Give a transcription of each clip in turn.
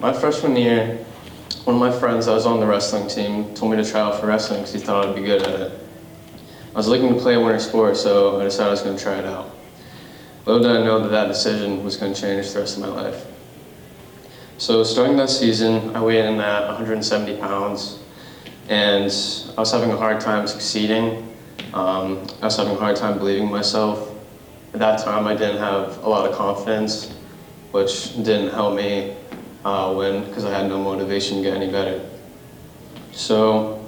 My freshman year, one of my friends that was on the wrestling team told me to try out for wrestling because he thought I'd be good at it. I was looking to play a winter sport, so I decided I was going to try it out. Little did I know that that decision was going to change the rest of my life. So starting that season, I weighed in at 170 pounds, and I was having a hard time succeeding. I was having a hard time believing in myself. At that time, I didn't have a lot of confidence, which didn't help me win because I had no motivation to get any better. So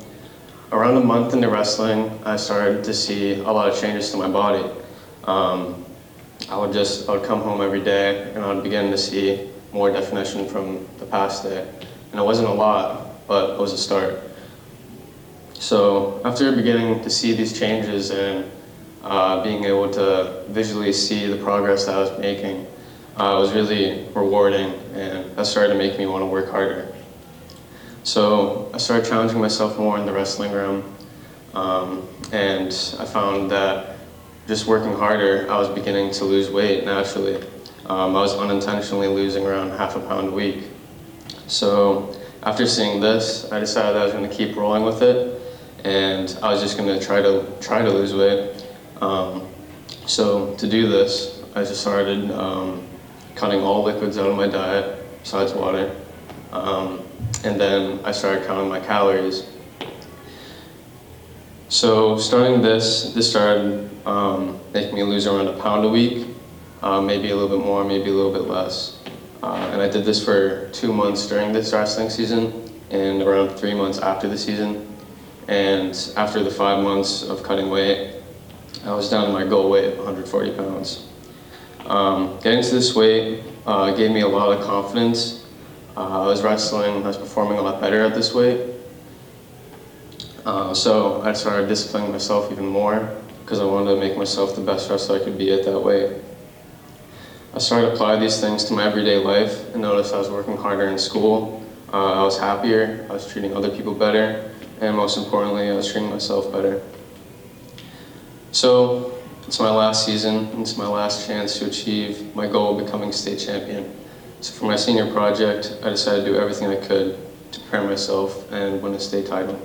around a month into wrestling, I started to see a lot of changes to my body. I would come home every day and I would begin to see more definition from the past day. And it wasn't a lot, but it was a start. So after beginning to see these changes and being able to visually see the progress that I was making, it was really rewarding, and that started to make me want to work harder. So I started challenging myself more in the wrestling room, and I found that just working harder, I was beginning to lose weight naturally. I was unintentionally losing around half a pound a week. So after seeing this, I decided I was going to keep rolling with it, and I was just going to try to lose weight. So to do this, I just started cutting all liquids out of my diet besides water, and then I started counting my calories. So starting this started making me lose around a pound a week, maybe a little bit more, maybe a little bit less. And I did this for 2 months during this wrestling season and around 3 months after the season. And after the 5 months of cutting weight, I was down to my goal weight of 140 pounds. Getting to this weight gave me a lot of confidence. I was wrestling, I was performing a lot better at this weight. So I started disciplining myself even more because I wanted to make myself the best wrestler I could be at that weight. I started to apply these things to my everyday life and noticed I was working harder in school. I was happier, I was treating other people better, and most importantly, I was treating myself better. So it's my last season, and it's my last chance to achieve my goal of becoming state champion. So for my senior project, I decided to do everything I could to prepare myself and win a state title.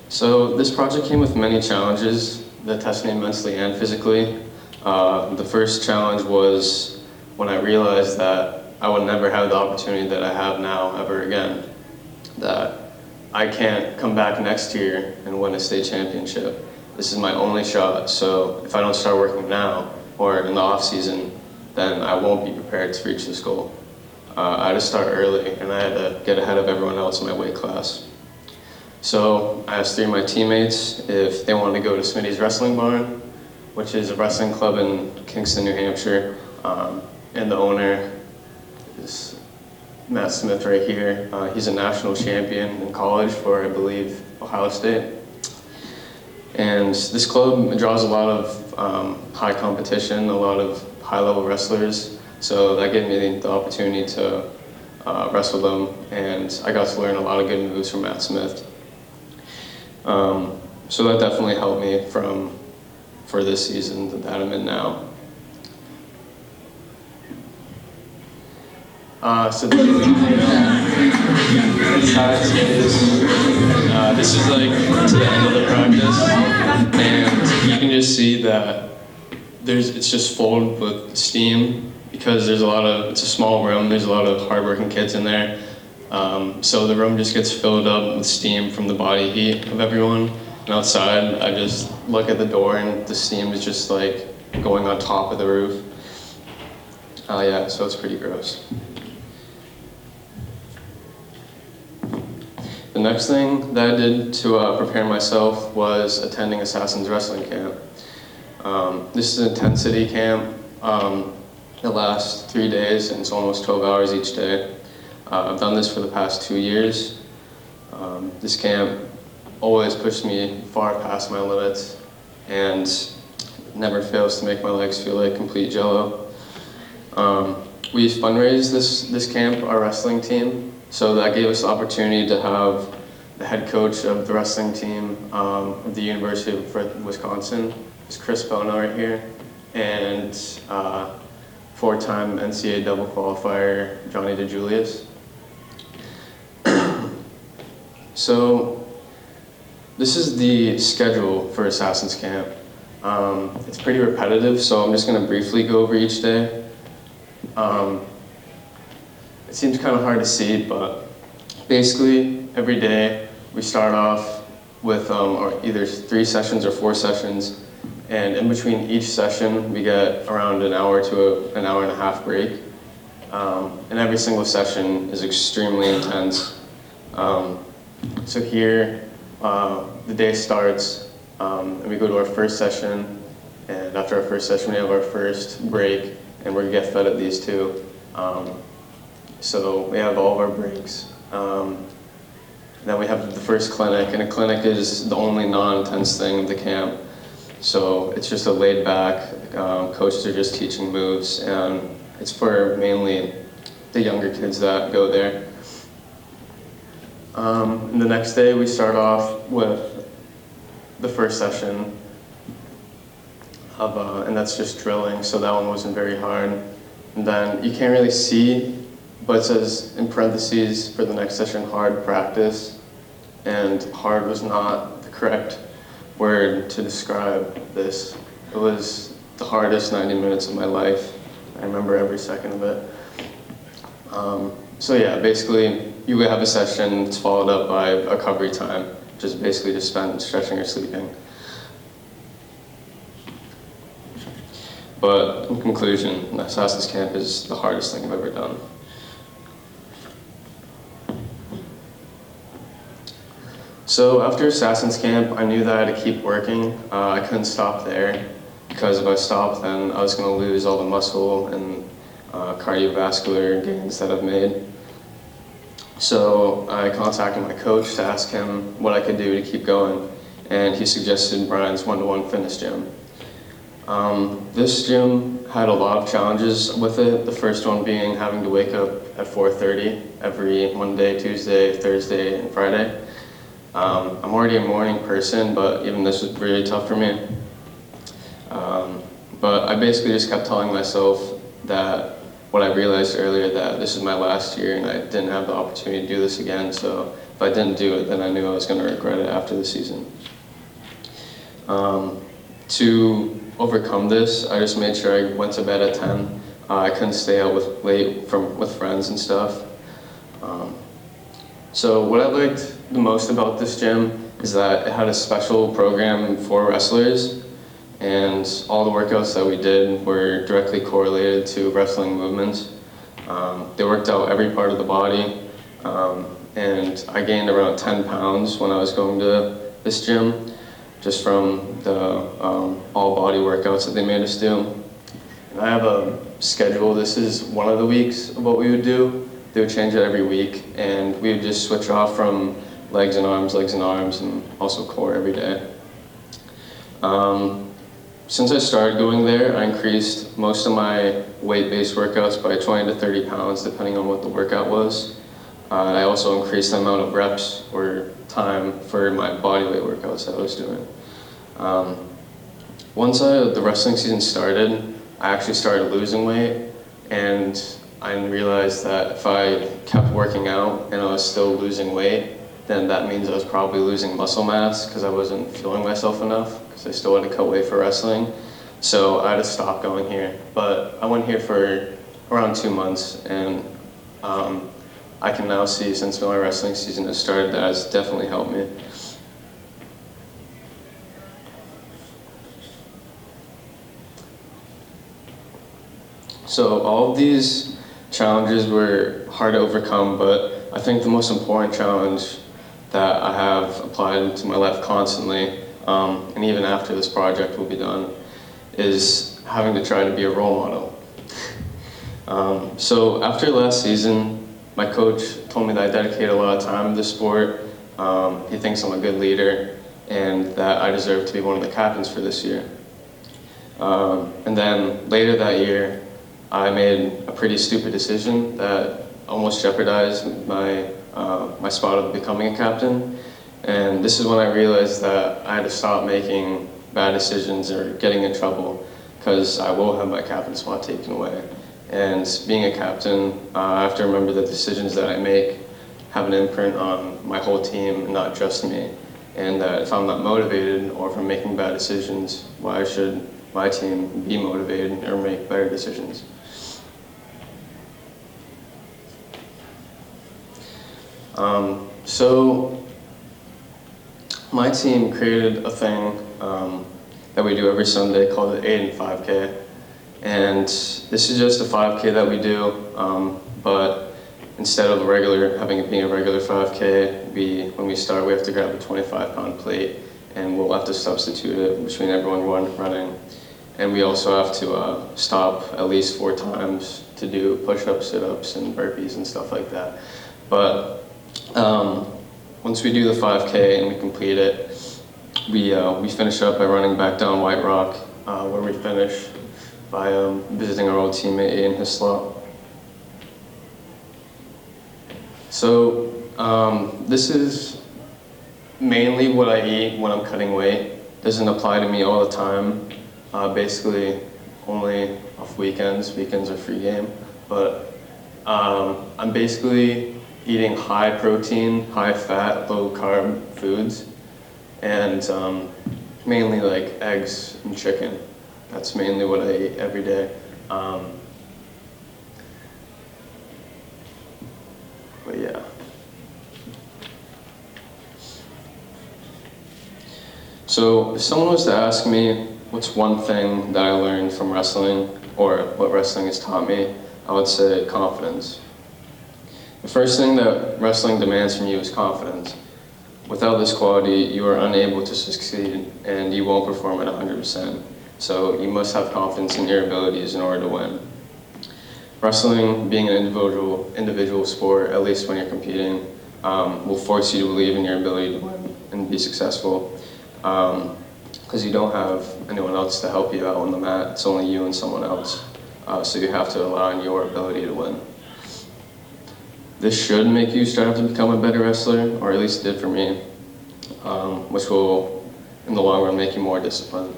So this project came with many challenges that tested me mentally and physically. The first challenge was when I realized that I would never have the opportunity that I have now ever again. That I can't come back next year and win a state championship. This is my only shot, so if I don't start working now or in the off season, then I won't be prepared to reach this goal. I had to start early and I had to get ahead of everyone else in my weight class. So I asked 3 of my teammates if they wanted to go to Smitty's Wrestling Barn, which is a wrestling club in Kingston, New Hampshire, and the owner is Matt Smith right here. He's a national champion in college for, I believe, Ohio State. And this club draws a lot of high competition, a lot of high-level wrestlers, so that gave me the opportunity to wrestle them, and I got to learn a lot of good moves from Matt Smith. So that definitely helped me for this season that I'm in now. So this is like to the end of the practice, and you can just see that it's just full with steam because it's a small room, there's a lot of hardworking kids in there. So the room just gets filled up with steam from the body heat of everyone. And outside, I just look at the door and the steam is just like going on top of the roof. Yeah, so it's pretty gross. The next thing that I did to prepare myself was attending Assassin's Wrestling Camp. This is an intensity camp. It lasts 3 days and it's almost 12 hours each day. I've done this for the past 2 years. This camp always pushed me far past my limits and never fails to make my legs feel like complete jello. We fundraised this camp, our wrestling team, so that gave us the opportunity to have the head coach of the wrestling team of the University of Wisconsin is Chris Bono right here, and four-time NCAA double qualifier Johnny DeJulius. So this is the schedule for Assassin's Camp. It's pretty repetitive, so I'm just going to briefly go over each day. It seems kind of hard to see, but basically every day we start off with either 3 sessions or 4 sessions, and in between each session we get around an hour to an hour and a half break. And every single session is extremely intense. So here, the day starts, and we go to our first session, and after our first session we have our first break, and we're gonna get fed at these 2. So we have all of our breaks. Then we have the first clinic, and a clinic is the only non-intense thing of the camp. So it's just a laid back, coaches are just teaching moves, and it's for mainly the younger kids that go there. And the next day we start off with the first session of, and that's just drilling, so that one wasn't very hard. And then you can't really see, but it says in parentheses for the next session, hard practice, and hard was not the correct word to describe this. It was the hardest 90 minutes of my life. I remember every second of it. So yeah, basically you have a session, it's followed up by a recovery time, which is basically just spent stretching or sleeping. But in conclusion, Assassin's Camp is the hardest thing I've ever done. So after Assassin's Camp, I knew that I had to keep working. I couldn't stop there, because if I stopped, then I was going to lose all the muscle and cardiovascular gains that I've made. So I contacted my coach to ask him what I could do to keep going, and he suggested Brian's one-to-one fitness gym. This gym had a lot of challenges with it, the first one being having to wake up at 4:30 every Monday, Tuesday, Thursday, and Friday. I'm already a morning person, but even this was really tough for me. But I basically just kept telling myself that what I realized earlier, that this is my last year and I didn't have the opportunity to do this again, so if I didn't do it, then I knew I was going to regret it after the season. To overcome this, I just made sure I went to bed at 10. I couldn't stay out late with friends and stuff. So what I liked the most about this gym is that it had a special program for wrestlers, and all the workouts that we did were directly correlated to wrestling movements. They worked out every part of the body, and I gained around 10 pounds when I was going to this gym, just from the all body workouts that they made us do. And I have a schedule. This is one of the weeks of what we would do. They would change it every week, and we would just switch off from legs and arms, and also core every day. Since I started going there, I increased most of my weight-based workouts by 20 to 30 pounds, depending on what the workout was. I also increased the amount of reps or time for my bodyweight workouts that I was doing. Once the wrestling season started, I actually started losing weight, and I realized that if I kept working out and I was still losing weight, then that means I was probably losing muscle mass because I wasn't fueling myself enough, because I still had to cut weight for wrestling. So I had to stop going here. But I went here for around 2 months, and I can now see, since my wrestling season has started, that has definitely helped me. So all of these challenges were hard to overcome, but I think the most important challenge that I have applied to my life constantly, and even after this project will be done, is having to try to be a role model. So after last season, my coach told me that I dedicate a lot of time to the sport. He thinks I'm a good leader and that I deserve to be one of the captains for this year. And then later that year, I made a pretty stupid decision that almost jeopardized my spot of becoming a captain. And this is when I realized that I had to stop making bad decisions or getting in trouble, because I will have my captain spot taken away. And being a captain, I have to remember that decisions that I make have an imprint on my whole team, not just me. And that if I'm not motivated or if I'm making bad decisions, why should my team be motivated or make better decisions? So my team created a thing that we do every Sunday called the 8 and 5K. And this is just a 5K that we do, but instead of having it being a regular 5K, when we start, we have to grab a 25-pound plate, and we'll have to substitute it between everyone running. And we also have to stop at least 4 times to do push-ups, sit-ups, and burpees and stuff like that. But once we do the 5K and we complete it, we finish up by running back down White Rock, where we finish by visiting our old teammate in his slot. So this is mainly what I eat when I'm cutting weight. Doesn't apply to me all the time. Basically, only off weekends. Weekends are free game. But I'm basically eating high protein, high fat, low carb foods, and mainly like eggs and chicken. That's mainly what I eat every day. But yeah. So if someone was to ask me what's one thing that I learned from wrestling, or what wrestling has taught me, I would say confidence. The first thing that wrestling demands from you is confidence. Without this quality, you are unable to succeed and you won't perform at 100%. So you must have confidence in your abilities in order to win. Wrestling, being an individual sport, at least when you're competing, will force you to believe in your ability to win and be successful. Because you don't have anyone else to help you out on the mat. It's only you and someone else. So you have to rely on your ability to win. This should make you strive to become a better wrestler, or at least it did for me, which will, in the long run, make you more disciplined.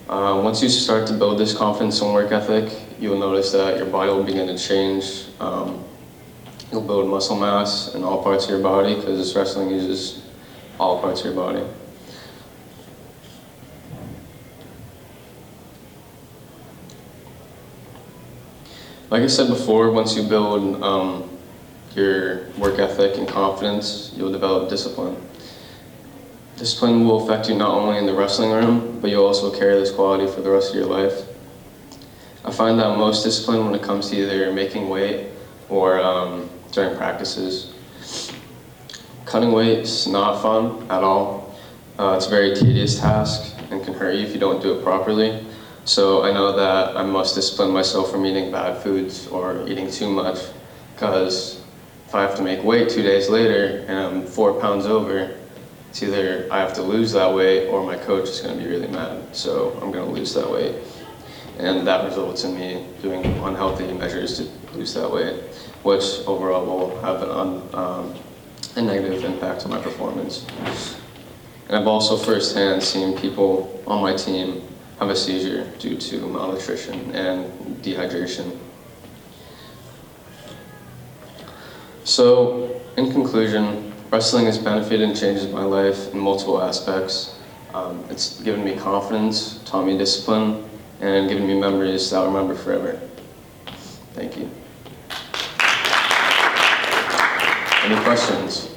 Once you start to build this confidence and work ethic, you'll notice that your body will begin to change. You'll build muscle mass in all parts of your body, because wrestling uses all parts of your body. Like I said before, once you build your work ethic and confidence, you'll develop discipline. Discipline will affect you not only in the wrestling room, but you'll also carry this quality for the rest of your life. I find that I'm most disciplined when it comes to either making weight or during practices. Cutting weight is not fun at all. It's a very tedious task and can hurt you if you don't do it properly. So I know that I must discipline myself from eating bad foods or eating too much, because if I have to make weight 2 days later and I'm 4 pounds over, it's either I have to lose that weight or my coach is going to be really mad. So I'm going to lose that weight. And that results in me doing unhealthy measures to lose that weight, which overall will have a negative impact on my performance. And I've also firsthand seen people on my team have a seizure due to malnutrition and dehydration. So, in conclusion, wrestling has benefited and changed my life in multiple aspects. It's given me confidence, taught me discipline, and given me memories that I'll remember forever. Thank you. Any questions?